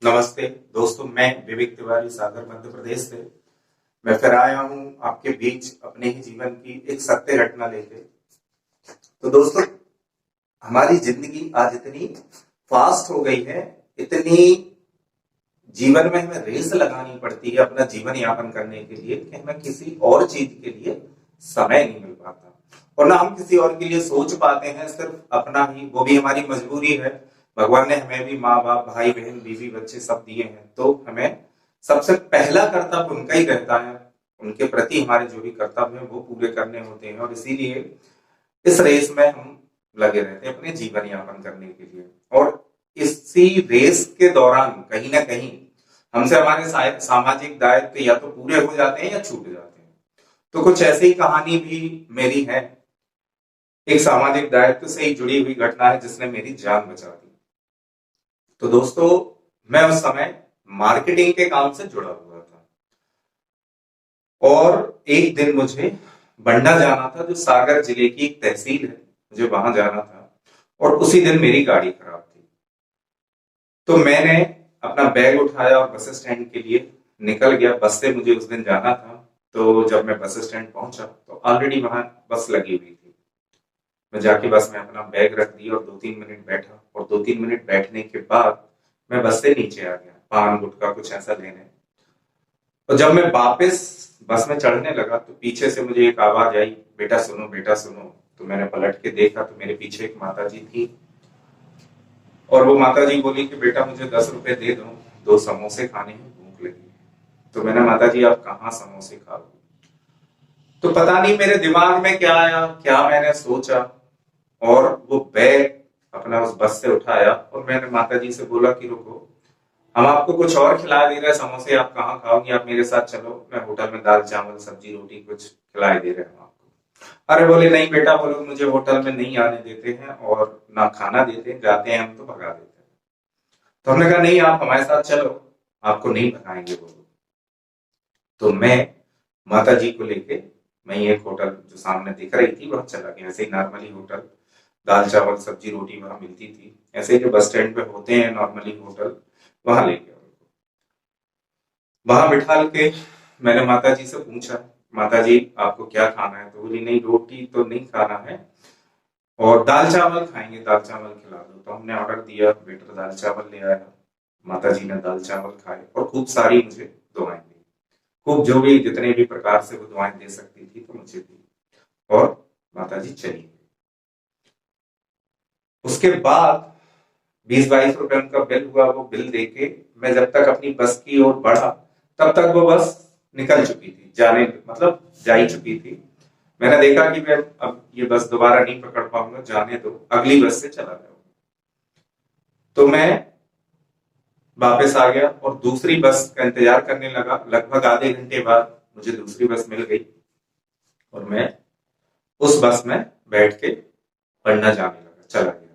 नमस्ते दोस्तों, मैं विवेक तिवारी सागर मध्य प्रदेश से। मैं फिर आया हूं आपके बीच अपने ही जीवन की एक सत्य घटना लेके। तो दोस्तों, हमारी जिंदगी आज इतनी फास्ट हो गई है, इतनी जीवन में हमें रेस लगानी पड़ती है अपना जीवन यापन करने के लिए कि हमें किसी और चीज के लिए समय नहीं मिल पाता और ना हम किसी और के लिए सोच पाते हैं। सिर्फ अपना ही, वो भी हमारी मजबूरी है। भगवान ने हमें भी माँ बाप, भाई बहन, बीवी बच्चे सब दिए हैं, तो हमें सबसे पहला कर्तव्य उनका ही रहता है। उनके प्रति हमारे जो भी कर्तव्य हैं वो पूरे करने होते हैं और इसीलिए इस रेस में हम लगे रहते हैं अपने जीवन यापन करने के लिए। और इसी रेस के दौरान कहीं ना कहीं हमसे हमारे सामाजिक दायित्व या तो पूरे हो जाते हैं या छूट जाते हैं। तो कुछ ऐसी ही कहानी भी मेरी है। एक सामाजिक दायित्व से ही जुड़ी हुई घटना है जिसने मेरी जान बचा दी। तो दोस्तों, मैं उस समय मार्केटिंग के काम से जुड़ा हुआ था और एक दिन मुझे बंडा जाना था, जो सागर जिले की एक तहसील है। मुझे वहां जाना था और उसी दिन मेरी गाड़ी खराब थी। तो मैंने अपना बैग उठाया और बस स्टैंड के लिए निकल गया। बस से मुझे उस दिन जाना था। तो जब मैं बस स्टैंड पहुंचा तो ऑलरेडी वहां बस लगी हुई थी। मैं जाके बस में अपना बैग रख दिया और 2-3 मिनट बैठा और 2-3 मिनट बैठने के बाद मैं बस से नीचे आ गया, पान गुटखा कुछ ऐसा लेने। और जब मैं वापस बस में चढ़ने लगा तो पीछे से मुझे एक आवाज आई, बेटा सुनो, बेटा सुनो। तो मैंने पलट के देखा तो मेरे पीछे एक माता जी थी और वो माता जी बोली कि बेटा मुझे 10 रुपए दे दो, 2 समोसे खाने हैं, भूख लगी है। तो मैंने, माता जी आप कहाँ समोसे खाओगे? तो पता नहीं मेरे दिमाग में क्या आया, क्या मैंने सोचा, और वो बैग अपना उस बस से उठाया और मैंने माता जी से बोला कि रुको, हम आपको कुछ और खिला दे रहे हैं, समोसे आप कहाँ खाओगी, आप मेरे साथ चलो, मैं होटल में दाल चावल सब्जी रोटी कुछ खिला दे रहे हैं आपको। अरे बोले नहीं बेटा, वो लोग मुझे होटल में नहीं आने देते हैं और ना खाना देते हैं, जाते हैं हम तो भगा देते हैं। तो हमने कहा नहीं, आप हमारे साथ चलो, आपको नहीं भगाएंगे वो लोग। तो मैं माता जी को लेके वहीं एक होटल जो सामने दिख रही थी वहां चला गया। ऐसे ही नॉर्मली होटल, दाल चावल सब्जी रोटी वहां मिलती थी, ऐसे ही जो बस स्टैंड पे होते हैं नॉर्मली होटल, वहां ले गया उनको। वहां बिठा के मैंने माता जी से पूछा, माता जी आपको क्या खाना है? तो बोली नहीं, रोटी तो नहीं खाना है और दाल चावल खाएंगे, दाल चावल खिला दो। तो हमने ऑर्डर दिया, वेटर दाल चावल ले आया। माता जी ने दाल चावल खाए और खूब सारी मुझे दुआएं दी। खूब जो भी जितने भी प्रकार से वो दुआएं दे सकती थी तो मुझे दी और माता जी चली गई। उसके बाद 20-22 रुपए उनका बिल हुआ। वो बिल देके मैं जब तक अपनी बस की ओर बढ़ा तब तक वो बस निकल चुकी थी, जाने मतलब जा ही चुकी थी। मैंने देखा कि मैं अब ये बस दोबारा नहीं पकड़ पाऊंगा, जाने दो, अगली बस से चला जाऊंगा। तो मैं वापस आ गया और दूसरी बस का इंतजार करने लगा। लगभग आधे घंटे बाद मुझे दूसरी बस मिल गई और मैं उस बस में बैठ के पढ़ना जाने लगा, चला गया।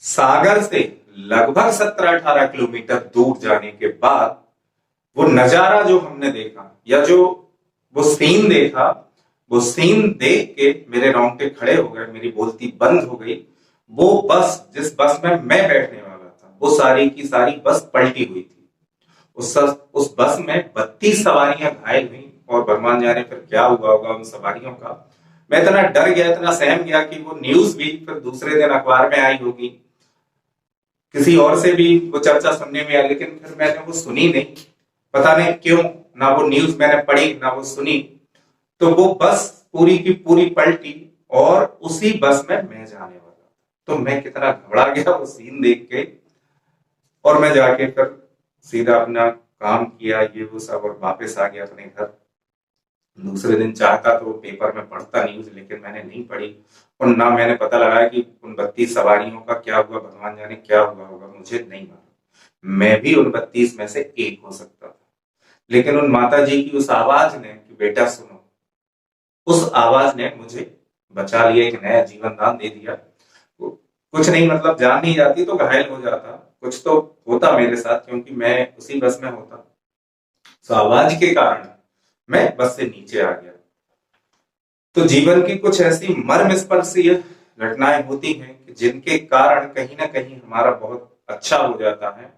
सागर से लगभग 17-18 किलोमीटर दूर जाने के बाद वो नजारा जो हमने देखा, या जो वो सीन देखा, वो सीन देख के मेरे रोंगटे खड़े हो गए, मेरी बोलती बंद हो गई। वो बस, जिस बस में मैं बैठने वाला था, वो सारी की सारी बस पलटी हुई थी। उस बस में 32 सवारियां घायल हुई और भगवान जाने फिर क्या हुआ होगा उन सवारियों का। मैं इतना डर गया, इतना सहम गया कि वो न्यूज भी फिर दूसरे दिन अखबार में आई होगी, किसी और से भी वो चर्चा सुनने में आई, लेकिन फिर मैंने वो सुनी नहीं। पता नहीं क्यों, ना वो न्यूज मैंने पढ़ी ना वो सुनी। तो वो बस पूरी की पूरी पलटी और उसी बस में मैं जाने वाला था। तो मैं कितना घबरा गया वो सीन देख के। और मैं जाके फिर सीधा अपना काम किया, ये वो सब, और वापस आ गया अपने घर। दूसरे दिन चाहता तो पेपर में पढ़ता न्यूज, लेकिन मैंने नहीं पढ़ी और ना मैंने पता लगाया कि उन 32 सवारियों का क्या हुआ। भगवान जाने क्या हुआ होगा, मुझे नहीं मालूम। मैं भी उन 32 में से एक हो सकता था। लेकिन उन माता जी की उस आवाज ने कि बेटा सुनो, उस आवाज ने मुझे बचा लिया, एक नया जीवन दान दे दिया। कुछ नहीं, मतलब जान नहीं जाती तो घायल हो जाता, कुछ तो होता मेरे साथ, क्योंकि मैं उसी बस में होता। तो आवाज के कारण मैं बस से नीचे आ गया। तो जीवन की कुछ ऐसी मर्मस्पर्शी घटनाएं होती हैं कि जिनके कारण कहीं ना कहीं हमारा बहुत अच्छा हो जाता है।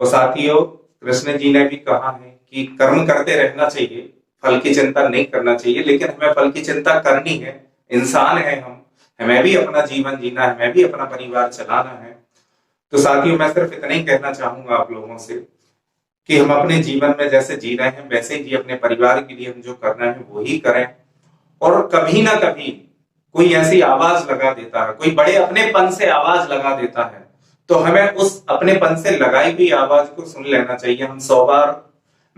और साथियों, कृष्ण जी ने भी कहा है कि कर्म करते रहना चाहिए, फल की चिंता नहीं करना चाहिए, लेकिन हमें फल की चिंता करनी है। इंसान है हम, हमें भी अपना जीवन जीना है, हमें भी अपना परिवार चलाना है। तो साथियों, मैं सिर्फ इतना ही कहना चाहूंगा आप लोगों से कि हम अपने जीवन में जैसे जी रहे हैं वैसे ही जी, अपने परिवार के लिए हम जो करना है वो ही करें। और कभी ना कभी कोई ऐसी आवाज लगा देता है, कोई बड़े अपनेपन से आवाज लगा देता है, तो हमें उस अपनेपन से लगाई हुई आवाज को सुन लेना चाहिए। हम 100 बार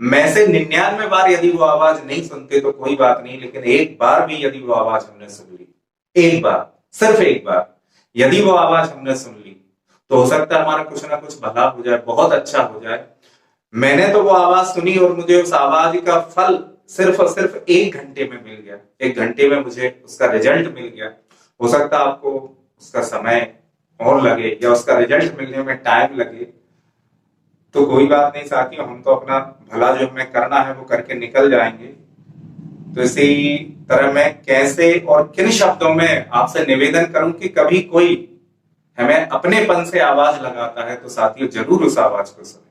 में से 99 बार यदि वो आवाज नहीं सुनते तो कोई बात नहीं, लेकिन एक बार भी यदि वो आवाज हमने सुन ली, एक बार, सिर्फ एक बार यदि वो आवाज हमने सुन ली, तो हो सकता है हमारा कुछ ना कुछ भला हो जाए, बहुत अच्छा हो जाए। मैंने तो वो आवाज सुनी और मुझे उस आवाज का फल सिर्फ और सिर्फ 1 घंटे में मिल गया। 1 घंटे में मुझे उसका रिजल्ट मिल गया। हो सकता है आपको उसका समय और लगे या उसका रिजल्ट मिलने में टाइम लगे, तो कोई बात नहीं साथियों, हम तो अपना भला जो हमें करना है वो करके निकल जाएंगे। तो इसी तरह मैं कैसे और किन शब्दों में आपसे निवेदन करूं कि कभी कोई हमें अपनेपन से आवाज लगाता है तो साथियों जरूर उस आवाज को सुनो।